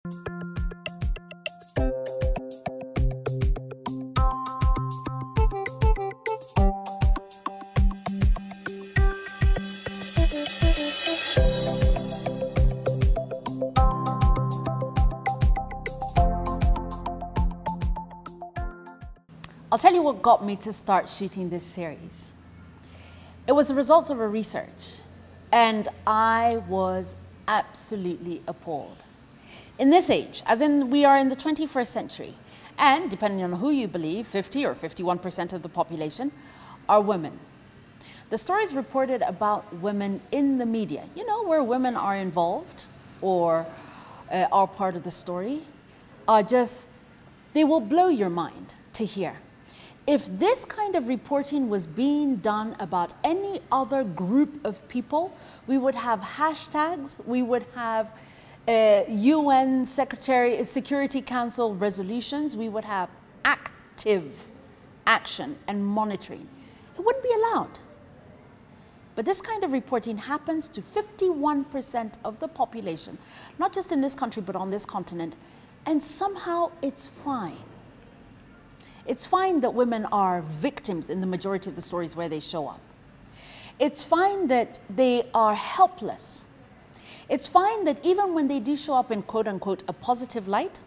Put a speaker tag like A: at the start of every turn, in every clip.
A: I'll tell you what got me to start shooting this series. It was the results of a research, and I was absolutely appalled. In this age, as in we are in the 21st century, and depending on who you believe, 50 or 51% of the population are women. The stories reported about women in the media, you know, where women are involved or are part of the story, are just, they will blow your mind to hear. If this kind of reporting was being done about any other group of people, we would have hashtags, we would have UN Security Council resolutions, we would have active action and monitoring. It wouldn't be allowed. But this kind of reporting happens to 51% of the population, not just in this country, but on this continent, and somehow it's fine. It's fine that women are victims in the majority of the stories where they show up. It's fine that they are helpless. It's fine that even when they do show up in quote unquote a positive light,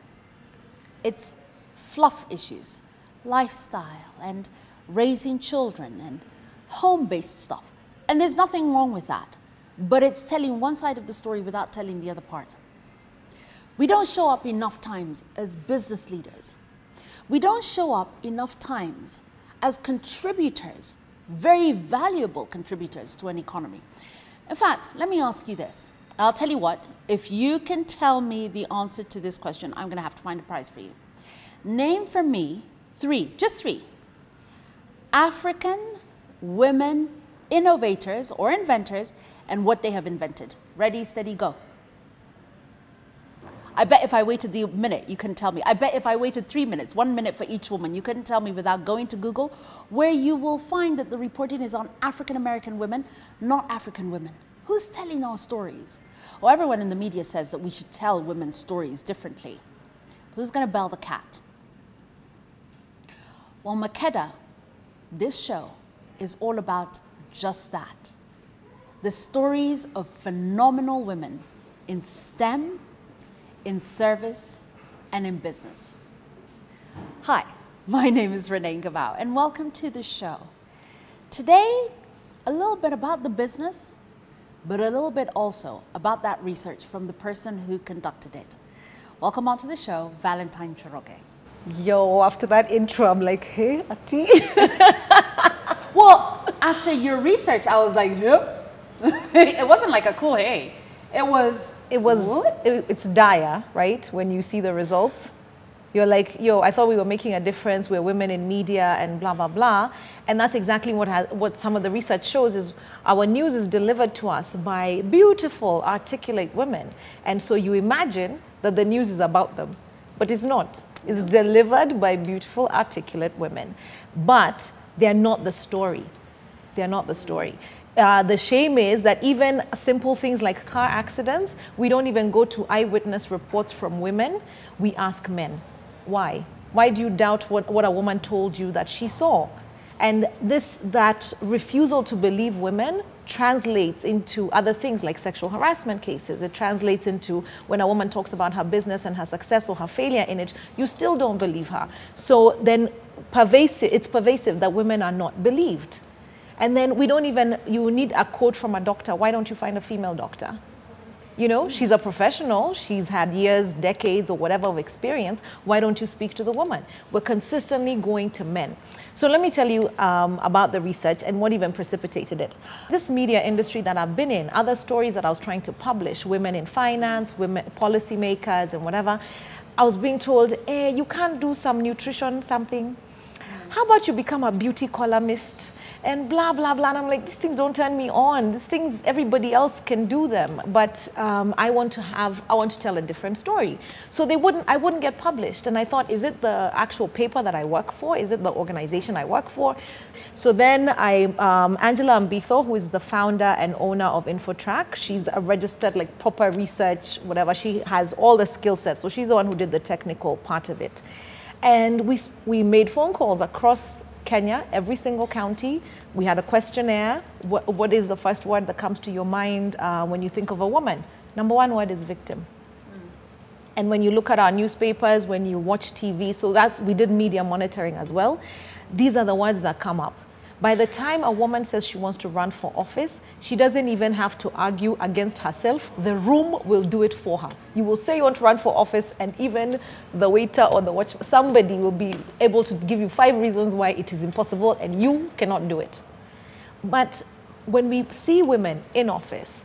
A: it's fluff issues, lifestyle and raising children and home-based stuff. And there's nothing wrong with that, but it's telling one side of the story without telling the other part. We don't show up enough times as business leaders. We don't show up enough times as contributors, very valuable contributors to an economy. In fact, let me ask you this. I'll tell you what, if you can tell me the answer to this question, I'm going to have to find a prize for you. Name for me just three, African women innovators or inventors and what they have invented. Ready, steady, go. I bet if I waited the minute, you couldn't tell me. I bet if I waited 3 minutes, 1 minute for each woman, you couldn't tell me without going to Google, where you will find that the reporting is on African-American women, not African women. Who's telling our stories? Well, everyone in the media says that we should tell women's stories differently. Who's going to bell the cat? Well, Makeda, this show is all about just that. The stories of phenomenal women in STEM, in service, and in business. Hi, my name is ReneeSense, and welcome to the show. Today, a little bit about the business, but a little bit also about that research from the person who conducted it. Welcome onto the show, Valentine Njoroge.
B: Yo, after that intro, I'm like, hey, Ati.
A: Well, after your research, I was like, yep. It wasn't like a cool hey.
B: It's dire, right? When you see the results, you're like, yo, I thought we were making a difference. We're women in media and blah, blah, blah. And that's exactly what some of the research shows is our news is delivered to us by beautiful, articulate women. And so you imagine that the news is about them, but it's not. It's delivered by beautiful, articulate women. But they're not the story. They're not the story. The shame is that even simple things like car accidents, we don't even go to eyewitness reports from women. We ask men. Why? Why do you doubt what a woman told you that she saw? And that refusal to believe women translates into other things like sexual harassment cases. It translates into when a woman talks about her business and her success or her failure in it, you still don't believe her. So then it's pervasive that women are not believed. And then you need a quote from a doctor. Why don't you find a female doctor? You know, she's a professional. She's had years, decades, or whatever of experience. Why don't you speak to the woman? We're consistently going to men. So let me tell you about the research and what even precipitated it. This media industry that I've been in, other stories that I was trying to publish, women in finance, women policymakers and whatever, I was being told, you can't do some nutrition something. How about you become a beauty columnist? and blah, blah, blah. And I'm like, these things don't turn me on. These things, everybody else can do them. But I want to tell a different story. So I wouldn't get published. And I thought, is it the actual paper that I work for? Is it the organization I work for? So then Angela Mbitho, who is the founder and owner of InfoTrack, she's a registered, like, proper research, whatever. She has all the skill sets. So she's the one who did the technical part of it. And we made phone calls across Kenya, every single county. We had a questionnaire. What is the first word that comes to your mind when you think of a woman? Number one word is victim. And when you look at our newspapers, when you watch TV, so we did media monitoring as well. These are the words that come up. By the time a woman says she wants to run for office, she doesn't even have to argue against herself. The room will do it for her. You will say you want to run for office, and even the waiter or the watchman, somebody will be able to give you 5 reasons why it is impossible and you cannot do it. But when we see women in office,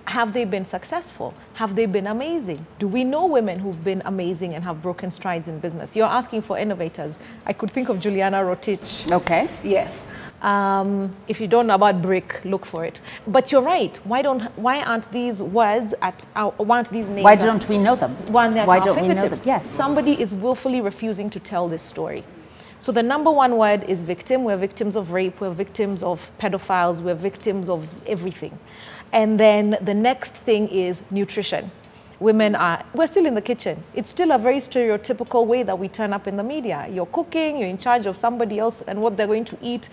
B: have they been successful? Have they been amazing? Do we know women who've been amazing and have broken strides in business? You're asking for innovators. I could think of Juliana Rotich.
A: Okay.
B: Yes. If you don't know about BRIC, look for it. But you're right. Why aren't these words why aren't these names?
A: Why don't we know them?
B: Why
A: don't we know them? Yes.
B: Somebody is willfully refusing to tell this story. So the number one word is victim. We're victims of rape. We're victims of pedophiles. We're victims of everything. And then the next thing is nutrition. We're still in the kitchen. It's still a very stereotypical way that we turn up in the media. You're cooking, you're in charge of somebody else and what they're going to eat,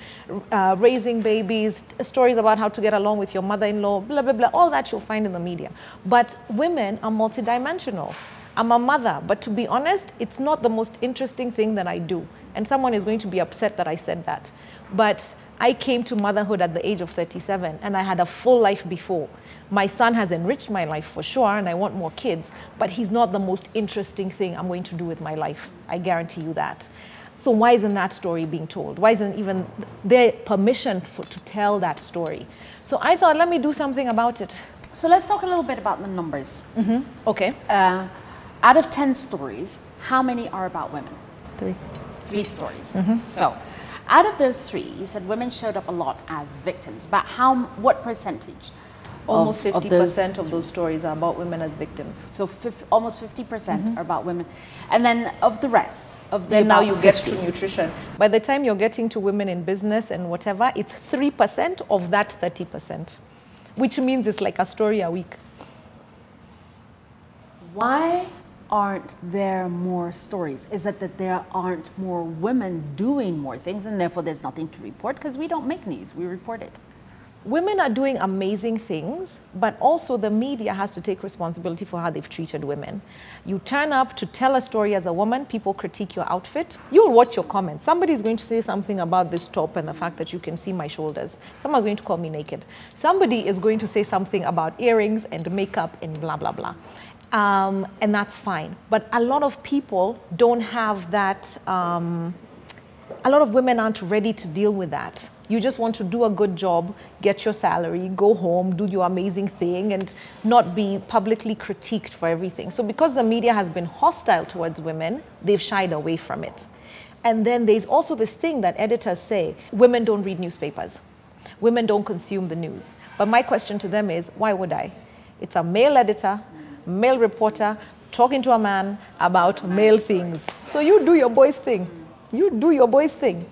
B: raising babies, stories about how to get along with your mother-in-law, blah, blah, blah. All that you'll find in the media. But women are multidimensional. I'm a mother, but to be honest, it's not the most interesting thing that I do. And someone is going to be upset that I said that. But I came to motherhood at the age of 37, and I had a full life before. My son has enriched my life for sure, and I want more kids, but he's not the most interesting thing I'm going to do with my life. I guarantee you that. So why isn't that story being told? Why isn't even there permission to tell that story? So I thought, let me do something about it.
A: So let's talk a little bit about the numbers.
B: Okay.
A: Out of 10 stories, how many are about women?
B: 3.
A: 3 stories. So out of those 3, you said women showed up a lot as victims, but what percentage?
B: Almost 50% of those stories are about women as victims.
A: So almost 50% are about women. And then of the rest,
B: then now you get to nutrition. By the time you're getting to women in business and whatever, it's 3% of that 30%, which means it's like a story a week.
A: Why aren't there more stories? Is it that there aren't more women doing more things and therefore there's nothing to report? Because we don't make news, we report it.
B: Women are doing amazing things, but also the media has to take responsibility for how they've treated women. You turn up to tell a story as a woman, people critique your outfit. You'll watch your comments. Somebody's going to say something about this top and the fact that you can see my shoulders. Someone's going to call me naked. Somebody is going to say something about earrings and makeup and blah, blah, blah. And that's fine. But a lot of people don't have that, a lot of women aren't ready to deal with that. You just want to do a good job, get your salary, go home, do your amazing thing, and not be publicly critiqued for everything. So because the media has been hostile towards women, they've shied away from it. And then there's also this thing that editors say, women don't read newspapers. Women don't consume the news. But my question to them is, why would I? It's a male editor, male reporter, talking to a man about male things. So you do your boys' thing. You do your boys' thing.